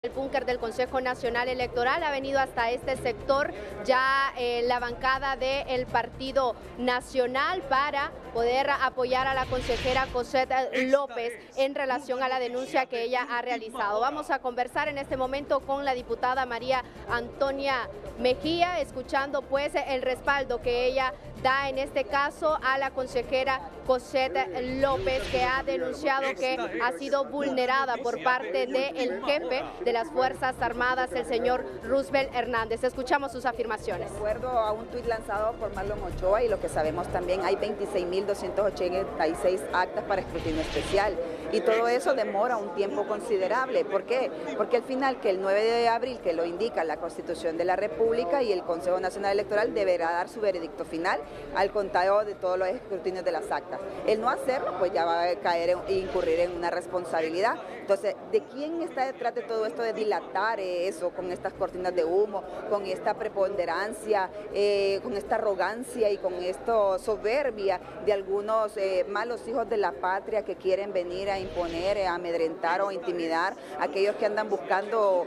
El búnker del Consejo Nacional Electoral ha venido hasta este sector ya la bancada del Partido Nacional para poder apoyar a la consejera Cosette López en relación a la denuncia que ella ha realizado. Vamos a conversar en este momento con la diputada María Antonia Mejía, escuchando pues el respaldo que ella da en este caso a la consejera Cosette López, que ha denunciado que ha sido vulnerada por parte del jefe de las Fuerzas Armadas, el señor Roosevelt Hernández. Escuchamos sus afirmaciones. De acuerdo a un tuit lanzado por Marlon Ochoa, y lo que sabemos también, hay 26.286 actas para escrutinio especial, y todo eso demora un tiempo considerable. ¿Por qué? Porque al final, que el 9 de abril, que lo indica la Constitución de la República, y el Consejo Nacional Electoral deberá dar su veredicto final al conteo de todos los escrutinios de las actas. El no hacerlo, pues ya va a caer e incurrir en una responsabilidad. Entonces, ¿de quién está detrás de todo esto de dilatar eso, con estas cortinas de humo, con esta preponderancia, con esta arrogancia y con esta soberbia de algunos malos hijos de la patria que quieren venir a imponer, a amedrentar o intimidar a aquellos que andan buscando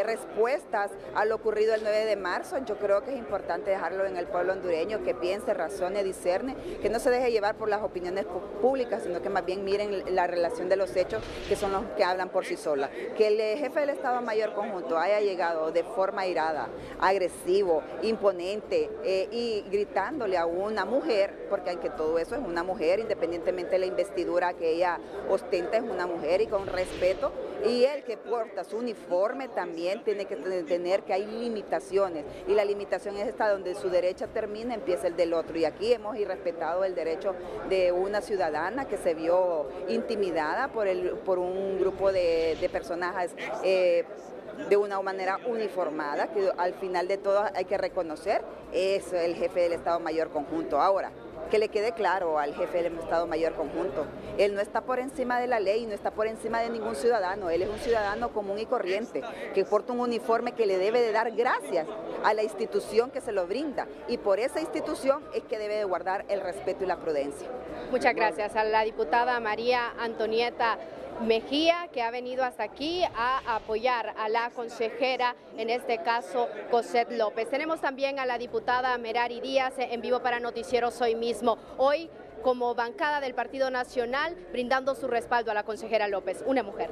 respuestas a lo ocurrido el 9 de marzo? Yo creo que es importante dejarlo en el pueblo hondureño, que piense, razone, discerne, que no se deje llevar por las opiniones públicas, sino que más bien miren la relación de los hechos, que son los que hablan por sí solas. Que el jefe del Estado Mayor Conjunto haya llegado de forma airada, agresivo, imponente y gritándole a una mujer, porque aunque todo eso es una mujer, independientemente de la investidura que ella ostenta, es una mujer y con respeto, y el que porta su uniforme también tiene que tener que hay limitaciones, y la limitación es esta: donde su derecha termina, empieza el del otro, y aquí hemos irrespetado el derecho de una ciudadana que se vio intimidada por un grupo de personajes de una manera uniformada, que al final de todo hay que reconocer, es el jefe del Estado Mayor Conjunto. Ahora, que le quede claro al jefe del Estado Mayor Conjunto, él no está por encima de la ley, no está por encima de ningún ciudadano, él es un ciudadano común y corriente, que porta un uniforme que le debe de dar gracias a la institución que se lo brinda, y por esa institución es que debe de guardar el respeto y la prudencia. Muchas gracias a la diputada María Antonieta Mejía, que ha venido hasta aquí a apoyar a la consejera, en este caso Cosette López. Tenemos también a la diputada Merari Díaz en vivo para Noticieros Hoy Mismo. Hoy, como bancada del Partido Nacional, brindando su respaldo a la consejera López, una mujer.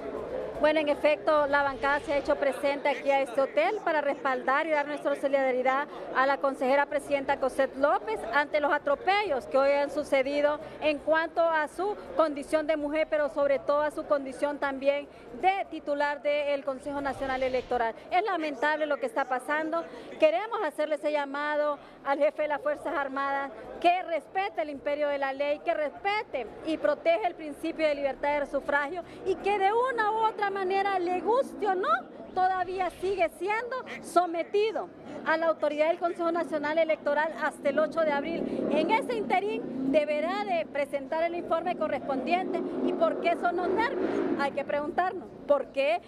Bueno, en efecto, la bancada se ha hecho presente aquí a este hotel para respaldar y dar nuestra solidaridad a la consejera presidenta Cosette López ante los atropellos que hoy han sucedido en cuanto a su condición de mujer, pero sobre todo a su condición también de titular del Consejo Nacional Electoral. Es lamentable lo que está pasando. Queremos hacerle ese llamado al jefe de las Fuerzas Armadas, que respete el imperio de la ley, que respete y protege el principio de libertad de sufragio, y que de una u otra manera, le guste o no, todavía sigue siendo sometido a la autoridad del Consejo Nacional Electoral hasta el 8 de abril. En ese interín deberá de presentar el informe correspondiente. ¿Y por qué son los nervios? Hay que preguntarnos. ¿Por qué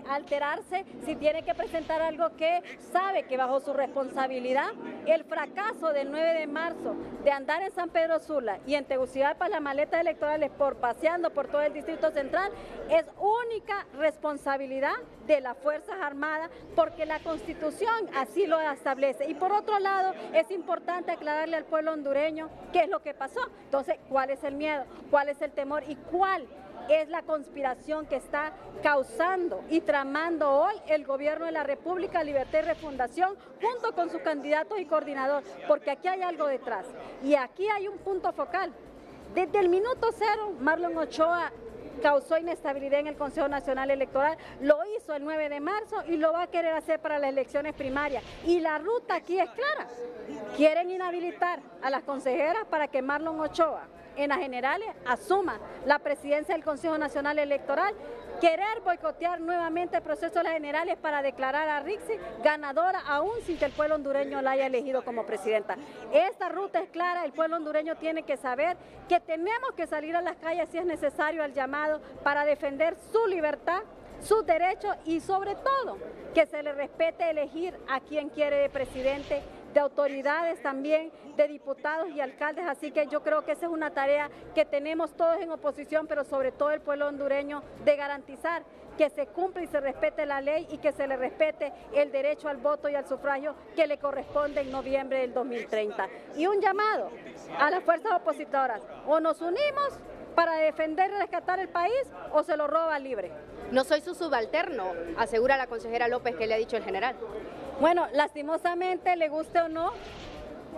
alterarse si tiene que presentar algo que sabe que bajo su responsabilidad? El fracaso del 9 de marzo de andar en San Pedro Sula y en Tegucigalpa las maletas electorales paseando por todo el Distrito Central es única responsabilidad de las Fuerzas Armadas, porque la Constitución así lo establece. Y por otro lado, es importante aclararle al pueblo hondureño qué es lo que pasó. Entonces, ¿cuál es el miedo? ¿Cuál es el temor? ¿Y cuál es la conspiración que está causando y tramando hoy el gobierno de la República, Libertad y Refundación, junto con sus candidatos y coordinador? Porque aquí hay algo detrás, y aquí hay un punto focal. Desde el minuto cero, Marlon Ochoa causó inestabilidad en el Consejo Nacional Electoral, lo hizo el 9 de marzo y lo va a querer hacer para las elecciones primarias. Y la ruta aquí es clara. Quieren inhabilitar a las consejeras para que Marlon Ochoa en las generales asuma la presidencia del Consejo Nacional Electoral, querer boicotear nuevamente el proceso de las generales para declarar a Rixi ganadora aún sin que el pueblo hondureño la haya elegido como presidenta. Esta ruta es clara, el pueblo hondureño tiene que saber que tenemos que salir a las calles si es necesario al llamado para defender su libertad, sus derechos, y sobre todo que se le respete elegir a quien quiere de presidente de autoridades también, de diputados y alcaldes, así que yo creo que esa es una tarea que tenemos todos en oposición, pero sobre todo el pueblo hondureño, de garantizar que se cumpla y se respete la ley y que se le respete el derecho al voto y al sufragio que le corresponde en noviembre del 2030. Y un llamado a las fuerzas opositoras: o nos unimos para defender y rescatar el país o se lo roba libre. No soy su subalterno, asegura la consejera López, que le ha dicho el general. Bueno, lastimosamente, le guste o no,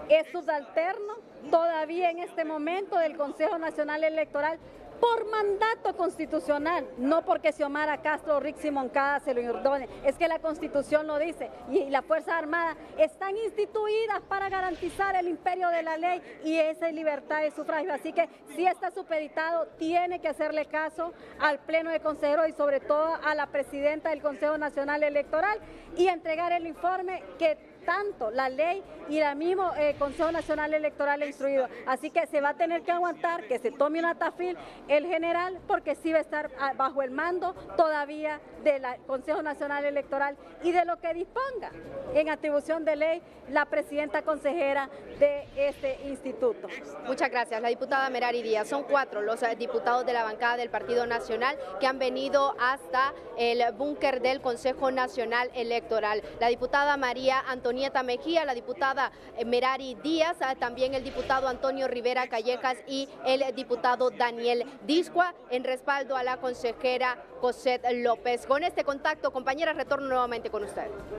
es subalterno todavía en este momento del Consejo Nacional Electoral por mandato constitucional, no porque Xiomara Castro o Rixi Moncada se lo ordone, es que la Constitución lo dice y las Fuerzas Armadas están instituidas para garantizar el imperio de la ley y esa libertad de sufragio, así que si está supeditado tiene que hacerle caso al Pleno de Consejeros y sobre todo a la presidenta del Consejo Nacional Electoral y entregar el informe que tanto la ley y el mismo Consejo Nacional Electoral ha instruido. Así que se va a tener que aguantar que se tome una tafil el general, porque sí va a estar bajo el mando todavía del Consejo Nacional Electoral y de lo que disponga en atribución de ley la presidenta consejera de este instituto. Muchas gracias. La diputada Merari Díaz. Son 4 los diputados de la bancada del Partido Nacional que han venido hasta el búnker del Consejo Nacional Electoral. La diputada María Antonieta Mejía, la diputada Merari Díaz, también el diputado Antonio Rivera Callejas y el diputado Daniel Discua, en respaldo a la consejera Cosette López. Con este contacto, compañera, retorno nuevamente con usted.